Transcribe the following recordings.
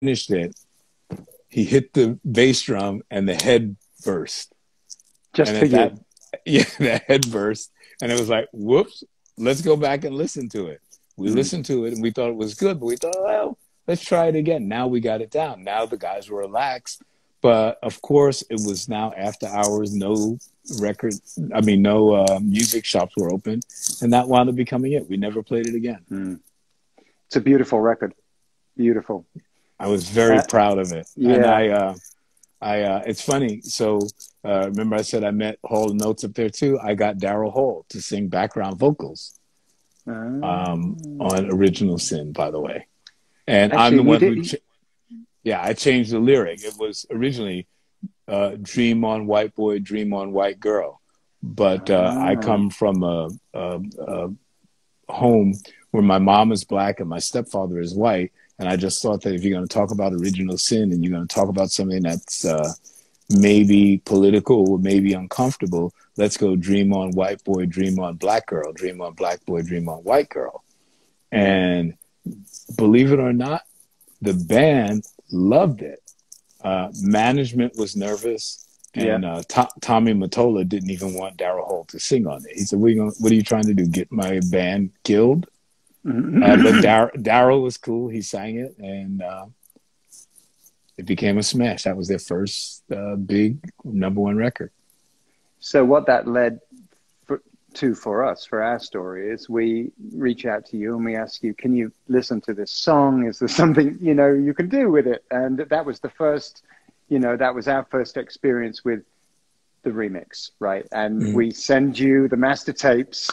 finished it, he hit the bass drum and the head burst. Just and for you. that, yeah, the head burst. And it was like, whoops, let's go back and listen to it. We listened to it and we thought it was good, but we thought, well, let's try it again. Now we got it down. Now the guys were relaxed. But of course, it was now after hours, no music shops were open. And that wound up becoming it. We never played it again. It's a beautiful record. Beautiful. I was very proud of it. Yeah. And it's funny. So remember I said I met Hall & Oates up there too. I got Daryl Hall to sing background vocals on Original Sin, by the way. And actually, I'm the one who, I changed the lyric. It was originally Dream on White Boy, Dream on White Girl. But I come from a home where my mom is black and my stepfather is white. And I just thought that if you're going to talk about Original Sin and you're going to talk about something that's maybe political or maybe uncomfortable, let's go Dream on White Boy, Dream on Black Girl, Dream on Black Boy, Dream on White Girl. And believe it or not, the band loved it. Management was nervous, and Tommy Mottola didn't even want Daryl Hall to sing on it. He said, what are you trying to do, get my band killed? But Daryl was cool. He sang it, and it became a smash. That was their first big #1 record. So what that led for us, for our story, is we reach out to you and we ask you, can you listen to this song? Is there something, you can do with it? And that was the first, that was our first experience with the remix, right? And we send you the master tapes.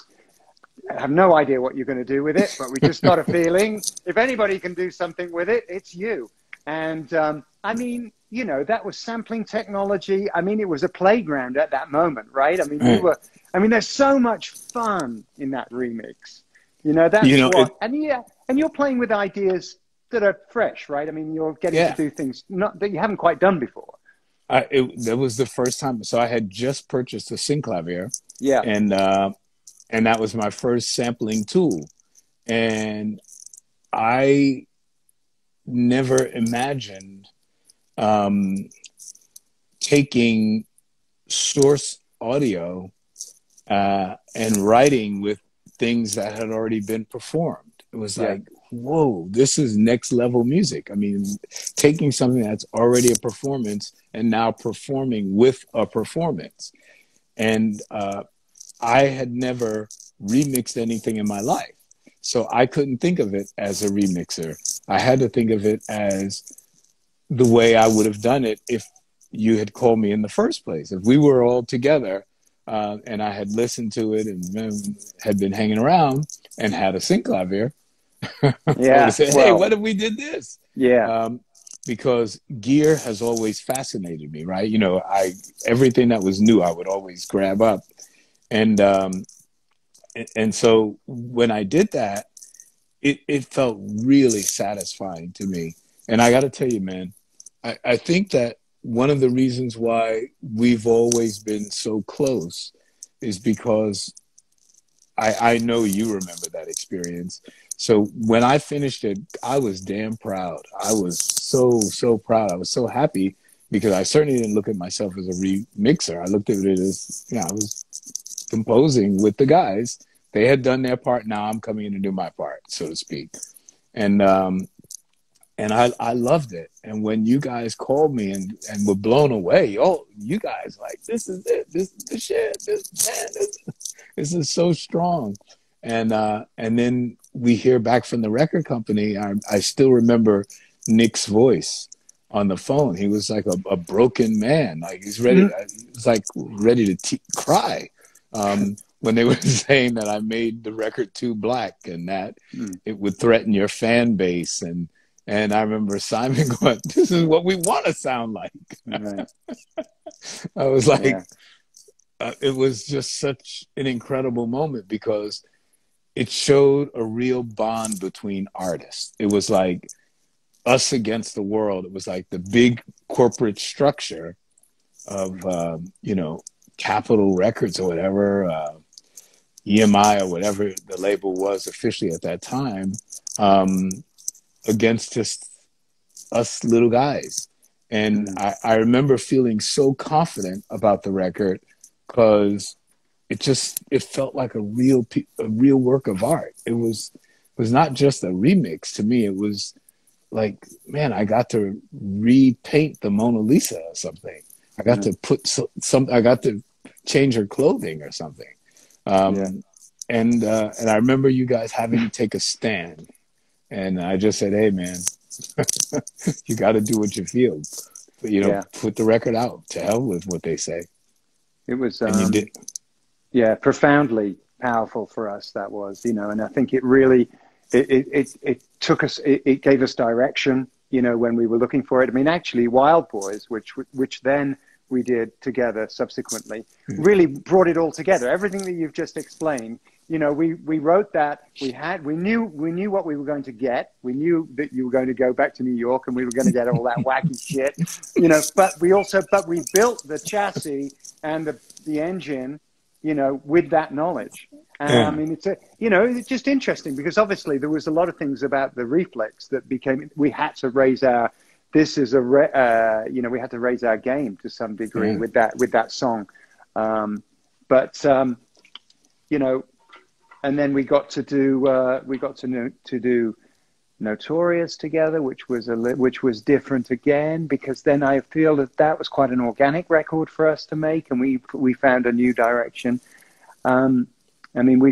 I have no idea what you're going to do with it, but we just got a feeling if anybody can do something with it, it's you. And that was sampling technology. I mean, it was a playground at that moment, right? I mean, there's so much fun in that remix. And you're playing with ideas that are fresh, right? I mean, you're getting to do things that you haven't quite done before. That was the first time. So I had just purchased a synclavier. Yeah. And that was my first sampling tool. And I never imagined taking source audio and writing with things that had already been performed. It was like, whoa, this is next level music. I mean, taking something that's already a performance and now performing with a performance. And I had never remixed anything in my life. So I couldn't think of it as a remixer. I had to think of it as the way I would have done it if you had called me in the first place. If we were all together and I had listened to it and had been hanging around and had a synclavier, I would have said, hey, what if we did this? Yeah. Because gear has always fascinated me, right? Everything that was new, I would always grab up. And so when I did that, it felt really satisfying to me. And I got to tell you, man, I think that one of the reasons why we've always been so close is because I know you remember that experience. So when I finished it, I was damn proud. I was so proud. I was so happy because I certainly didn't look at myself as a remixer. I looked at it as, I was composing with the guys. They had done their part. Now I'm coming in to do my part, so to speak. And I loved it. And when you guys called me and were blown away, you guys like, this is it. This is the shit. This is so strong. And then we hear back from the record company. I still remember Nick's voice on the phone. He was like a broken man. Like he's ready. He was like ready to cry. When they were saying that I made the record too black and that it would threaten your fan base. And I remember Simon going, this is what we want to sound like. Right. I was like, it was just such an incredible moment because it showed a real bond between artists. It was like us against the world. It was like the big corporate structure of, Capitol Records or whatever, EMI or whatever the label was officially at that time, against just us little guys. And I remember feeling so confident about the record because it felt like a real work of art. It was not just a remix to me. It was like, man, I got to repaint the Mona Lisa or something. I got to put I got to change her clothing or something. And I remember you guys having to take a stand. And I just said, hey, man, you got to do what you feel. But, put the record out. To hell with what they say. It was, and you did. Yeah, profoundly powerful for us, that was, and I think it really, it took us, it gave us direction, when we were looking for it. I mean, actually, Wild Boys, which then we did together subsequently, really brought it all together. Everything that you've just explained, we wrote that, we knew what we were going to get. We knew that you were going to go back to New York and we were going to get all that wacky shit, but we built the chassis and the engine, with that knowledge. And I mean, it's just interesting because obviously there was a lot of things about the Reflex that we had to raise our, we had to raise our game to some degree with that song. And then we got to do Notorious together, which was different again, because then I feel that was quite an organic record for us to make, and we found a new direction. I mean,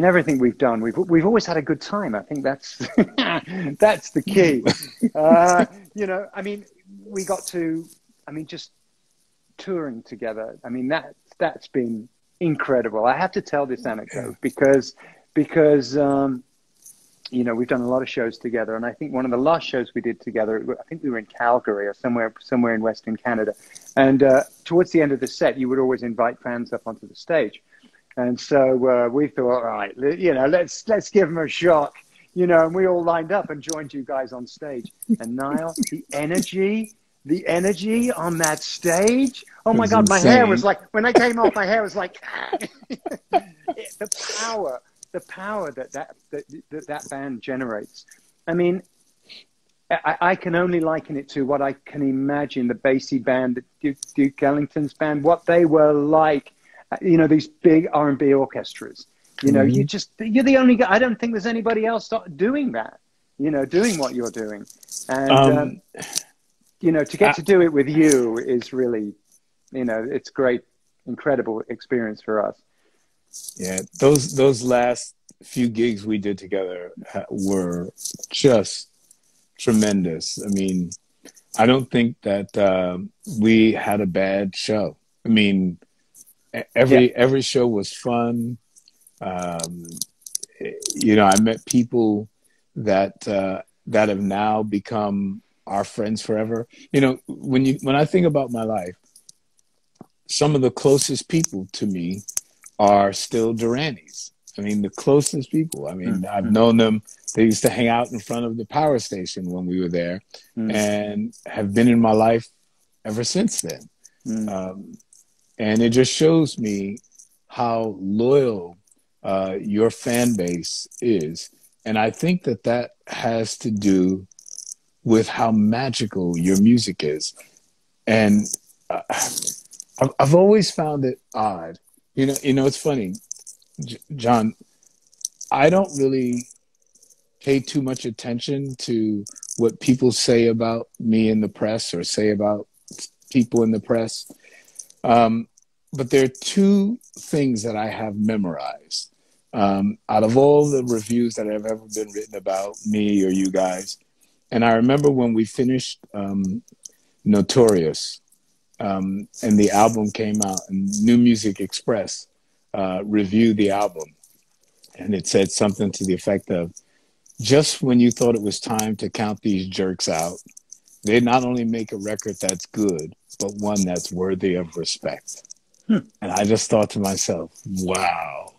everything we've done, we've always had a good time. I think that's that's the key. I mean, we got to, just touring together. I mean, that's been incredible. I have to tell this anecdote because we've done a lot of shows together, and I think one of the last shows we did together, I think we were in Calgary or somewhere in Western Canada, and towards the end of the set, you would always invite fans up onto the stage, and so we thought, all right, let's give them a shot, and we all lined up and joined you guys on stage, and Niall, the energy on that stage, oh my God, my hair was like, when I came off, my hair was like, the power that band generates. I mean, I can only liken it to what I can imagine the Basie band, Duke Ellington's band, what they were like, these big R&B orchestras. You're the only guy. I don't think there's anybody else doing that, doing what you're doing. And, to get to do it with you is really, it's great, incredible experience for us. Yeah, those last few gigs we did together were just tremendous. I mean, I don't think that we had a bad show. I mean, every show was fun. I met people that have now become our friends forever. When I think about my life, some of the closest people to me are still Duranis. I mean, the closest people. I mean, I've known them. They used to hang out in front of the power station when we were there and have been in my life ever since then. And it just shows me how loyal your fan base is. And I think that has to do with how magical your music is. And I've always found it odd. It's funny, John, I don't really pay too much attention to what people say about me in the press or say about people in the press. But there are two things that I have memorized out of all the reviews that have ever been written about me or you guys. And I remember when we finished Notorious, and the album came out, and New Music Express reviewed the album, and it said something to the effect of, just when you thought it was time to count these jerks out, they not only make a record that's good, but one that's worthy of respect. And I just thought to myself, wow,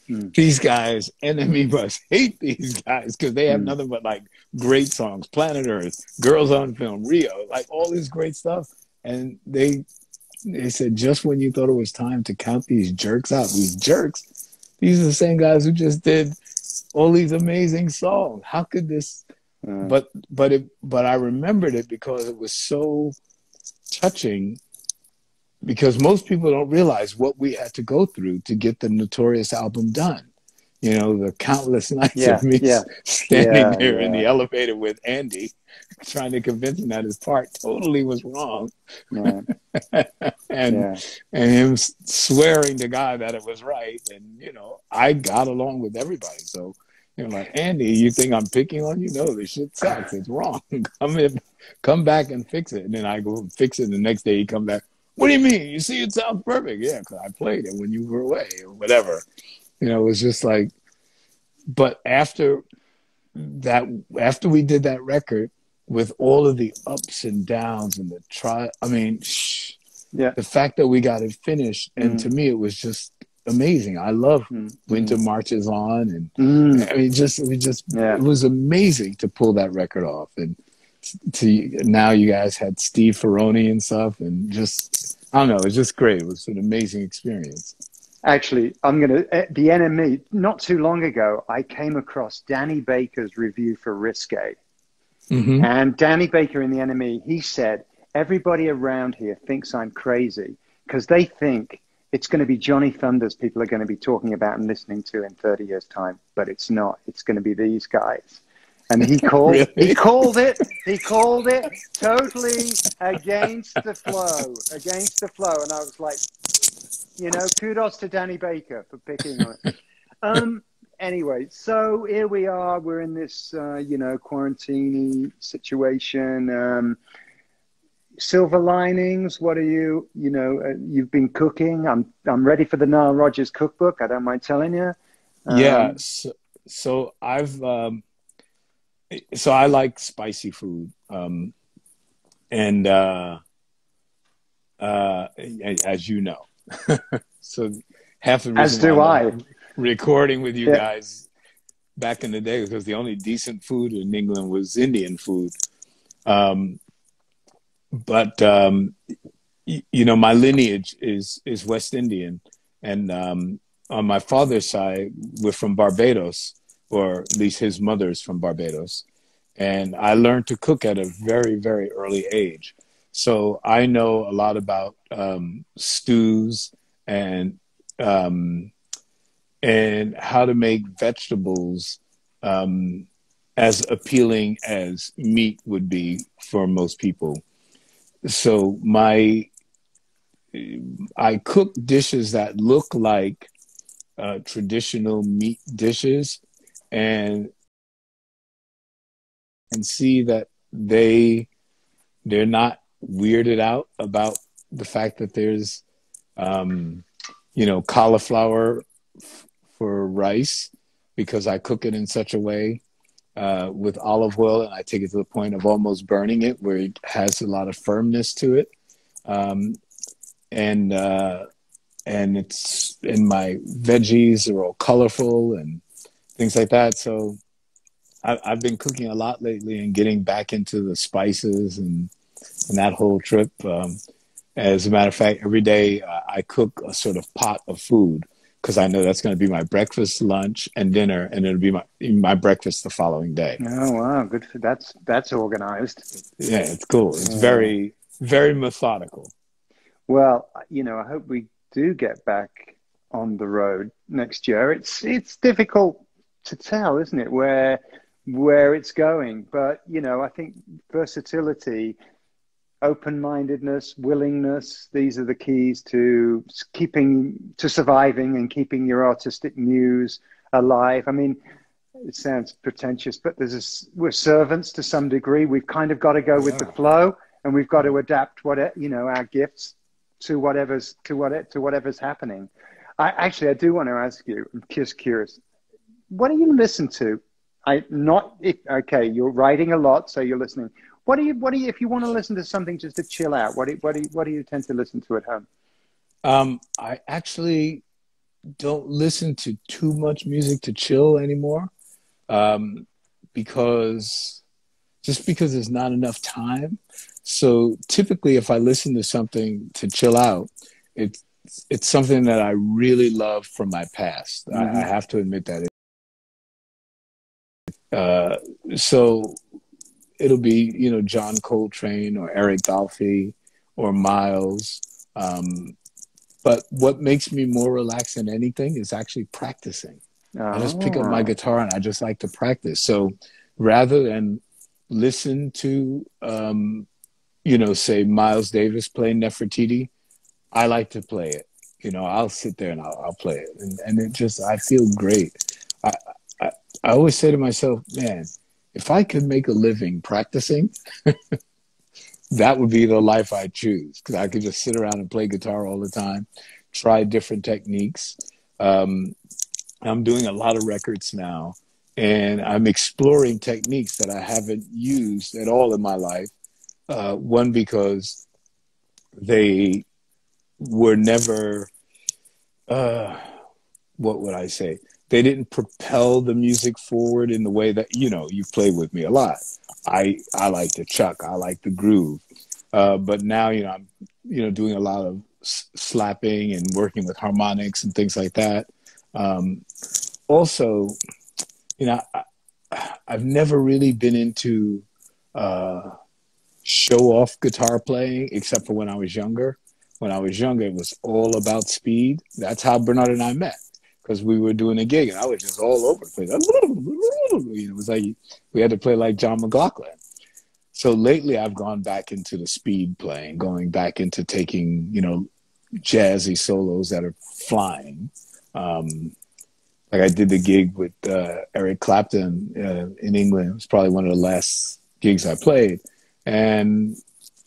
these guys, enemy must hate these guys, because they have nothing but like great songs, Planet Earth, Girls on Film, Rio, like all this great stuff. And they said, just when you thought it was time to count these jerks out, these jerks, these are the same guys who just did all these amazing songs. How could this but I remembered it because it was so touching, because most people don't realize what we had to go through to get the Notorious album done. You know, the countless nights of me standing there in the elevator with Andy, trying to convince him that his part totally was wrong. And him swearing to God that it was right. And, you know, I got along with everybody. So, you know, like, Andy, you think I'm picking on you? No, this shit sucks. It's wrong. Come back and fix it. And then I go and fix it. And the next day he come back. What do you mean? You see, it sounds perfect. Yeah, because I played it when you were away or whatever. You know, it was just like, but after we did that record with all of the ups and downs and the the fact that we got it finished, and to me, it was just amazing. I love Winter Marches On, and I mean, it was amazing to pull that record off. And now you guys had Steve Ferroni and stuff, and just, I don't know, it was just great. It was an amazing experience. Actually, the NME, not too long ago, I came across Danny Baker's review for Risque. And Danny Baker in the NME, he said, everybody around here thinks I'm crazy because they think it's going to be Johnny Thunders people are going to be talking about and listening to in 30 years' time, but it's not. It's going to be these guys. And he called he called it totally against the flow. And I was like, you know, kudos to Danny Baker for picking on it. Anyway, so here we are. We're in this, you know, quarantine situation. Silver linings. What are you you've been cooking. I'm ready for the Nile Rodgers cookbook. I don't mind telling you. So I like spicy food. And as you know, so half the reason as do I recording with you guys back in the day was because the only decent food in England was Indian food. But you know, my lineage is West Indian, and on my father's side, we're from Barbados, or at least his mother's from Barbados. And I learned to cook at a very, very early age. So I know a lot about stews and how to make vegetables as appealing as meat would be for most people. So I cook dishes that look like traditional meat dishes, and see that they're not weirded out about the fact that there's you know, cauliflower for rice, because I cook it in such a way with olive oil, and I take it to the point of almost burning it, where it has a lot of firmness to it. And it's, and my veggies are all colorful and things like that. So I've been cooking a lot lately and getting back into the spices and that whole trip. As a matter of fact, every day I cook a sort of pot of food, because I know that's going to be my breakfast, lunch, and dinner, and it'll be my breakfast the following day. Oh, wow. Good for that's organized. Yeah, it's cool. It's very, very methodical. Well, you know, I hope we do get back on the road next year. It's difficult to tell, isn't it, where it's going? But, you know, I think versatility, open-mindedness, willingness, these are the keys to surviving and keeping your artistic muse alive. I mean, it sounds pretentious, but we're servants to some degree. We've kind of got to go with the flow, and we've got to adapt our gifts to whatever's happening. I do want to ask you, I'm just curious, what do you listen to? You're writing a lot, so you're listening. What do you, if you want to listen to something just to chill out, what do you tend to listen to at home? I actually don't listen to too much music to chill anymore, because there's not enough time. So typically if I listen to something to chill out, it's something that I really love from my past. I have to admit that. So it'll be, you know, John Coltrane or Eric Dolphy or Miles. But what makes me more relaxed than anything is actually practicing. I just pick up my guitar and I just like to practice. So rather than listen to, you know, say Miles Davis play Nefertiti, I like to play it. You know, I'll sit there and I'll play it. And it just, I feel great. I always say to myself, man, if I could make a living practicing, that would be the life I choose, because I could just sit around and play guitar all the time, try different techniques. I'm doing a lot of records now, and I'm exploring techniques that I haven't used at all in my life. One, because they were never, what would I say? They didn't propel the music forward in the way that, you know, you've played with me a lot. I like the chuck, I like the groove. But now, you know, I'm, you know, doing a lot of slapping and working with harmonics and things like that. Also, you know, I've never really been into show off guitar playing, except for when I was younger. When I was younger, it was all about speed. That's how Bernard and I met, because we were doing a gig and I was just all over the place. You know, it was like we had to play like John McLaughlin. So lately I've gone back into the speed playing, going back into taking, you know, jazzy solos that are flying. Like I did the gig with Eric Clapton in England. It was probably one of the last gigs I played. And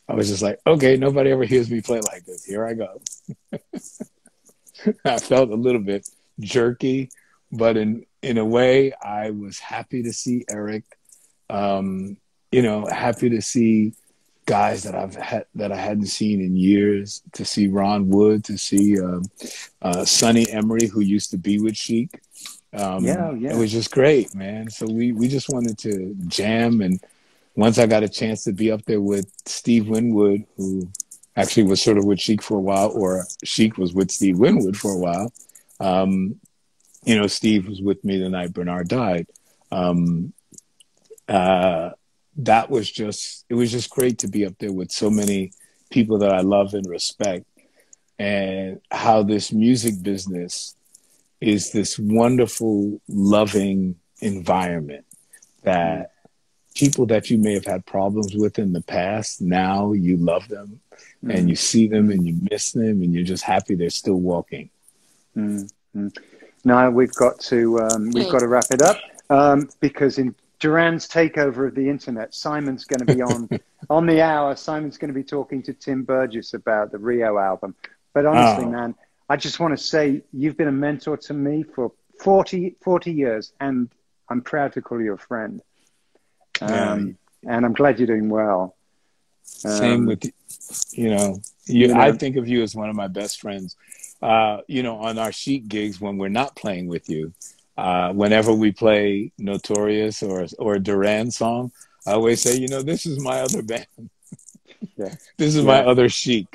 I was just like, okay, nobody ever hears me play like this. Here I go. I felt a little bit jerky, but in a way, I was happy to see Eric. You know, happy to see guys that I hadn't seen in years. To see Ron Wood, to see Sonny Emery, who used to be with Chic. It was just great, man. So we just wanted to jam, and once I got a chance to be up there with Steve Winwood, who actually was sort of with Chic for a while, or Chic was with Steve Winwood for a while. You know, Steve was with me the night Bernard died. That was just, it was just great to be up there with so many people that I love and respect, and how this music business is this wonderful, loving environment that people that you may have had problems with in the past, now you love them and you see them and you miss them and you're just happy they're still walking. Now we've got to wrap it up because in Duran's takeover of the internet, Simon's going to be on the hour. Simon's going to be talking to Tim Burgess about the Rio album. But honestly, man, I just want to say you've been a mentor to me for 40 years, and I'm proud to call you a friend. And I'm glad you're doing well. Same with, you know, I think of you as one of my best friends. You know, on our Chic gigs, when we're not playing with you, whenever we play Notorious or a Duran song, I always say, you know, this is my other band. This is my other Chic.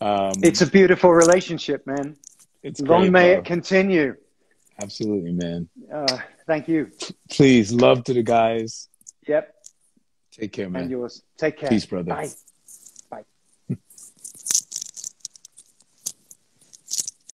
It's a beautiful relationship, man. It's long great, may bro. it continue. Absolutely, man. Thank you. Please, love to the guys. Yep. Take care, man. And yours. Take care. Peace, brother. Bye.